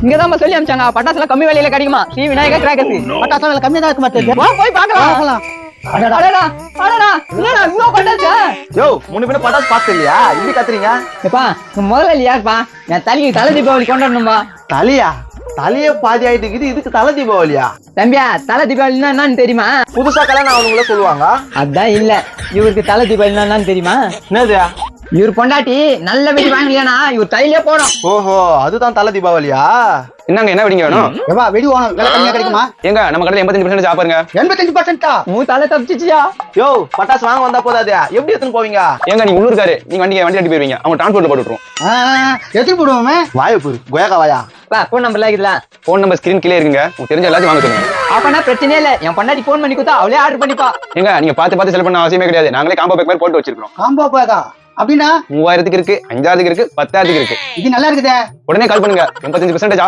இங்கதான் சொல்லி அமிச்சாங்க பட்டாசு எல்லாம் கம்மி விலையில கிடைக்குமா ஸ்ரீ விநாயகர் கிராக்கர்ஸ். பட்டாசு விலை கம்மியா தான் இருக்குமா தெரியுது. போய் பாக்கலாம். அடடா அடடா என்னடா இவ்ளோ பட்டாசு? யோ முன்ன பின்ன பட்டாசு பாத்து இல்லையா இப்படி கத்துறீங்க? எப்பா முதல்ல இல்லையாப்பா நான் தலை தீபாவளி கொண்டாடணும்பா. தலையா? தலையே பாதி ஆயிட்டு இருக்குது, இதுக்கு தலை தீபாவளியா? தம்பியா தலை தீபாவளினா என்னன்னு தெரியுமா? புதுசா கல்யாணம் அவனுங்கள சொல்லுவாங்க. அதான் இல்ல இவருக்கு தலை தீபாவளினா என்னன்னு தெரியுமா? என்னது? இவர் பொண்டாட்டி நல்ல வெடி வாங்கலையானா இவர் தையிலே போடும். ஓஹோ அதுதான் தலை தீபாவளியா? என்னங்க என்ன வெடிங்க வேணும்? ஏப்பா வெடி வாங்க விலை கம்மியா கிடைக்குமா? எங்க நம்ம கடையில 85% சாப்பாருங்க. 85%? மூ தலை தப்பிச்சிச்சியா? யோ பட்டாசு வாங்க வந்தா போதாது, எப்படி எடுத்துன்னு போவீங்க? ஏங்க நீங்க உள்ளூர்காரு, நீங்க வண்டி கட்டி போயிருவீங்க, அவங்க டிரான்ஸ்போர்ட்ல போட்டு விட்டுருவோம். எடுத்து போடுவோமே. வாயப்பூர் கொயக்கா வாயா. போன் நம்பர்ல இருக்குல்ல, போன் நம்பர் ஸ்கிரீன் கீழே இருக்குங்க, உங்களுக்கு தெரிஞ்ச எல்லாத்தையும் வாங்க சொல்லுங்க. அப்பனா பிரச்சனையே இல்ல, என் பொண்டாட்டி போன் பண்ணி கொடுத்தா அவளே ஆர்டர் பண்ணிப்பா. ஏங்க நீங்க பார்த்து செலக்ட் பண்ண அவசியமே கிடையாது, நாங்களே காம்போ பேக் மாதிரி போட்டு வச்சிருக்கோம். காம்போ பேக்கா அப்படின்னா 3000க்கு இருக்கு, 5000க்கு இருக்கு, 10000க்கு இருக்கு. இது நல்லா இருக்குதே. உடனே கால் பண்ணுங்க. 85%